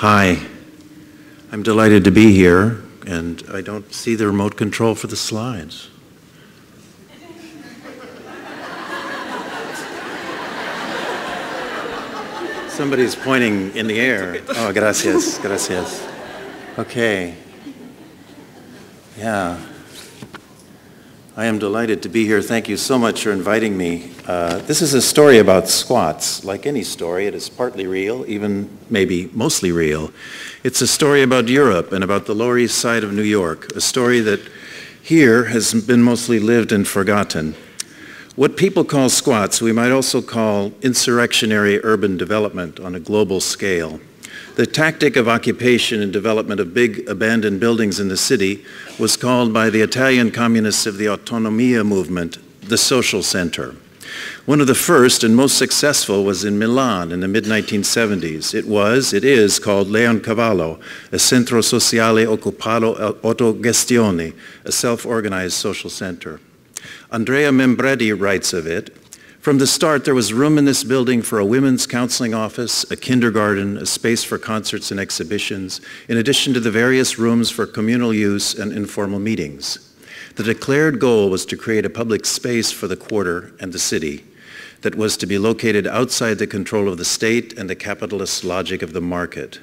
Hi, I'm delighted to be here, and I don't see the remote control for the slides. Somebody's pointing in the air. Oh, gracias, gracias. Okay. Yeah. I am delighted to be here. Thank you so much for inviting me. This is a story about squats. Like any story, it is partly real, even maybe mostly real. It's a story about Europe and about the Lower East Side of New York, a story that here has been mostly lived and forgotten. What people call squats, we might also call insurrectionary urban development on a global scale. The tactic of occupation and development of big abandoned buildings in the city was called by the Italian communists of the Autonomia movement the social center. One of the first and most successful was in Milan in the mid-1970s. It is called Leoncavallo, a Centro Sociale Occupato Autogestione, a self-organized social center. Andrea Membretti writes of it, "From the start, there was room in this building for a women's counseling office, a kindergarten, a space for concerts and exhibitions, in addition to the various rooms for communal use and informal meetings. The declared goal was to create a public space for the quarter and the city that was to be located outside the control of the state and the capitalist logic of the market."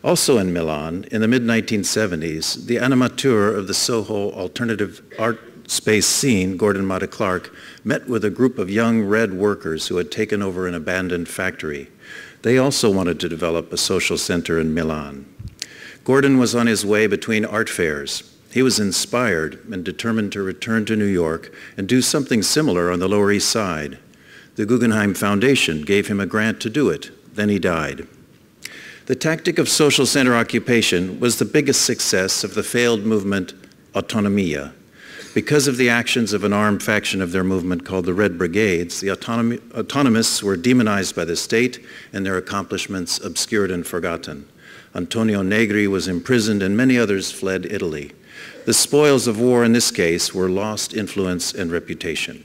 Also in Milan, in the mid-1970s, the animateur of the Soho alternative art space scene, Gordon Matta Clark, met with a group of young red workers who had taken over an abandoned factory. They also wanted to develop a social center in Milan. Gordon was on his way between art fairs. He was inspired and determined to return to New York and do something similar on the Lower East Side. The Guggenheim Foundation gave him a grant to do it. Then he died. The tactic of social center occupation was the biggest success of the failed movement Autonomia. Because of the actions of an armed faction of their movement called the Red Brigades, the autonomists were demonized by the state and their accomplishments obscured and forgotten. Antonio Negri was imprisoned and many others fled Italy. The spoils of war in this case were lost influence and reputation.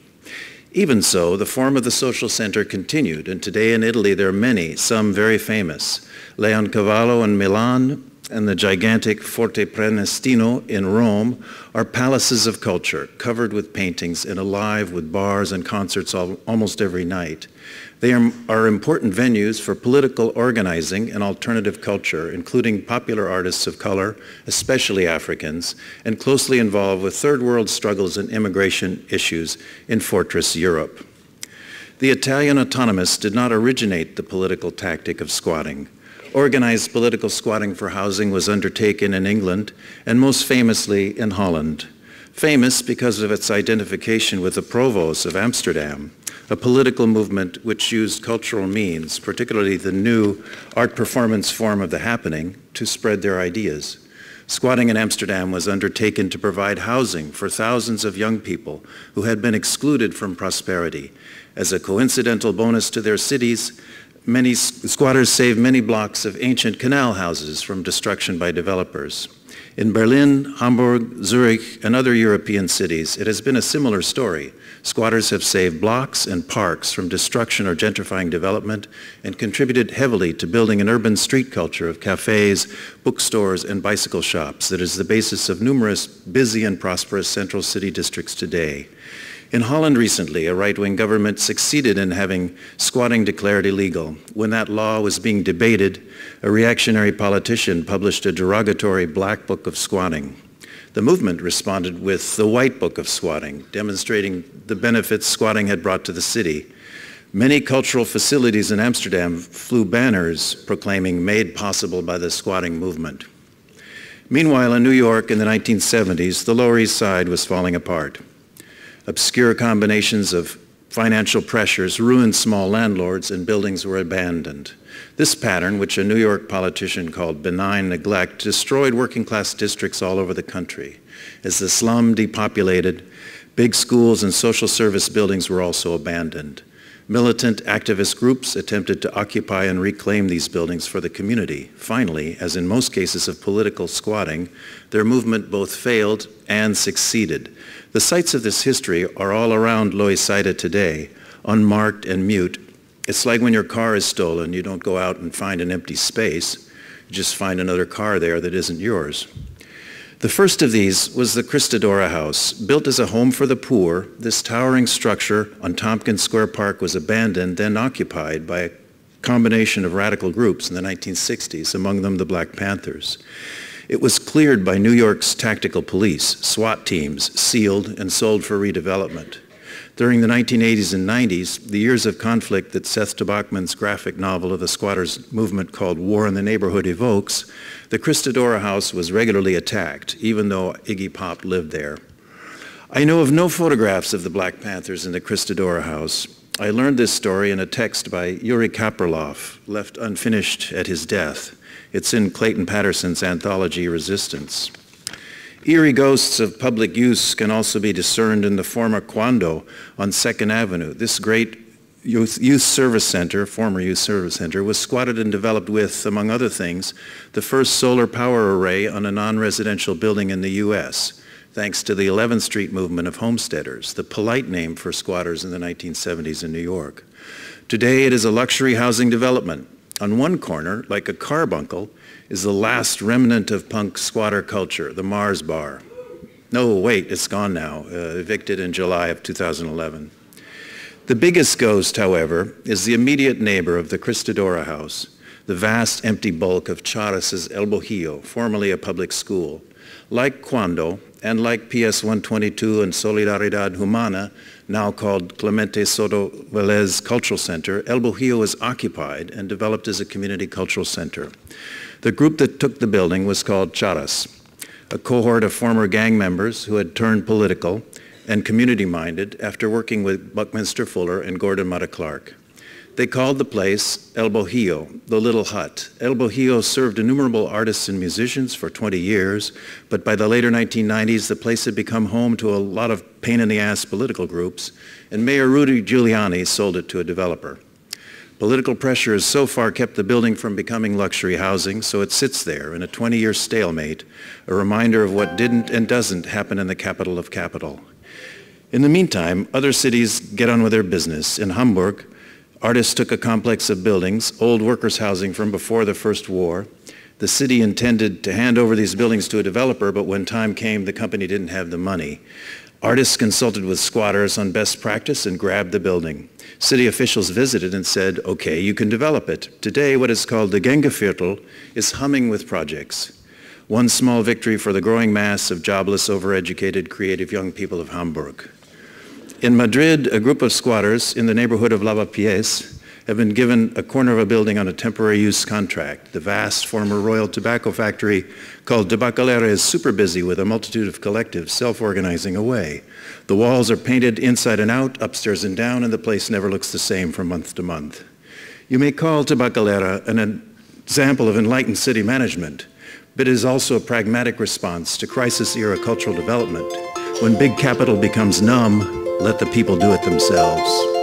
Even so, the form of the social center continued, and today in Italy there are many, some very famous. Leoncavallo in Milan and the gigantic Forte Prenestino in Rome are palaces of culture, covered with paintings and alive with bars and concerts almost every night. They are important venues for political organizing and alternative culture, including popular artists of color, especially Africans, and closely involved with third world struggles and immigration issues in Fortress Europe. The Italian autonomists did not originate the political tactic of squatting. Organized political squatting for housing was undertaken in England and most famously in Holland. Famous because of its identification with the Provo's of Amsterdam, a political movement which used cultural means, particularly the new art performance form of the happening, to spread their ideas. Squatting in Amsterdam was undertaken to provide housing for thousands of young people who had been excluded from prosperity. As a coincidental bonus to their cities, many squatters saved many blocks of ancient canal houses from destruction by developers. In Berlin, Hamburg, Zurich, and other European cities, it has been a similar story. Squatters have saved blocks and parks from destruction or gentrifying development and contributed heavily to building an urban street culture of cafes, bookstores, and bicycle shops that is the basis of numerous busy and prosperous central city districts today. In Holland recently, a right-wing government succeeded in having squatting declared illegal. When that law was being debated, a reactionary politician published a derogatory black book of squatting. The movement responded with the white book of squatting, demonstrating the benefits squatting had brought to the city. Many cultural facilities in Amsterdam flew banners proclaiming "made possible by the squatting movement." Meanwhile, in New York in the 1970s, the Lower East Side was falling apart. Obscure combinations of financial pressures ruined small landlords and buildings were abandoned. This pattern, which a New York politician called benign neglect, destroyed working class districts all over the country. As the slum depopulated, big schools and social service buildings were also abandoned. Militant activist groups attempted to occupy and reclaim these buildings for the community. Finally, as in most cases of political squatting, their movement both failed and succeeded. The sites of this history are all around Loisaida today, unmarked and mute. It's like when your car is stolen, you don't go out and find an empty space. You just find another car there that isn't yours. The first of these was the Cristadora House. Built as a home for the poor, this towering structure on Tompkins Square Park was abandoned, then occupied by a combination of radical groups in the 1960s, among them the Black Panthers. It was cleared by New York's tactical police, SWAT teams, sealed and sold for redevelopment. During the 1980s and 90s, the years of conflict that Seth Tabachman's graphic novel of the squatters movement called War in the Neighborhood evokes, the Cristadora House was regularly attacked, even though Iggy Pop lived there. I know of no photographs of the Black Panthers in the Cristadora House. I learned this story in a text by Yuri Kaperloff, left unfinished at his death. It's in Clayton Patterson's anthology, Resistance. Eerie ghosts of public use can also be discerned in the former Quando on 2nd Avenue. This great youth service center, former youth service center, was squatted and developed with, among other things, the first solar power array on a non-residential building in the US, thanks to the 11th Street movement of homesteaders, the polite name for squatters in the 1970s in New York. Today, it is a luxury housing development. On one corner, like a carbuncle, is the last remnant of punk squatter culture, the Mars Bar. No, wait, it's gone now, evicted in July of 2011. The biggest ghost, however, is the immediate neighbor of the Cristadora House, the vast empty bulk of Charas' El Bojillo, formerly a public school. Like Quando, and like PS 122 and Solidaridad Humana, now called Clemente Soto Velez Cultural Center, El Bojillo was occupied and developed as a community cultural center. The group that took the building was called Charas, a cohort of former gang members who had turned political and community-minded after working with Buckminster Fuller and Gordon Mata Clark. They called the place El Bojillo, the Little Hut. El Bojillo served innumerable artists and musicians for 20 years, but by the later 1990s, the place had become home to a lot of pain-in-the-ass political groups, and Mayor Rudy Giuliani sold it to a developer. Political pressure has so far kept the building from becoming luxury housing, so it sits there in a 20-year stalemate, a reminder of what didn't and doesn't happen in the capital of capital. In the meantime, other cities get on with their business. In Hamburg, artists took a complex of buildings, old workers' housing from before the First War. The city intended to hand over these buildings to a developer, but when time came, the company didn't have the money. Artists consulted with squatters on best practice and grabbed the building. City officials visited and said, okay, you can develop it. Today, what is called the Gängeviertel is humming with projects. One small victory for the growing mass of jobless, overeducated, creative young people of Hamburg. In Madrid, a group of squatters in the neighborhood of Lavapiés have been given a corner of a building on a temporary use contract. The vast former Royal Tobacco factory called Tabacalera is super busy with a multitude of collectives self-organizing away. The walls are painted inside and out, upstairs and down, and the place never looks the same from month to month. You may call Tabacalera an example of enlightened city management, but it is also a pragmatic response to crisis-era cultural development. When big capital becomes numb, let the people do it themselves.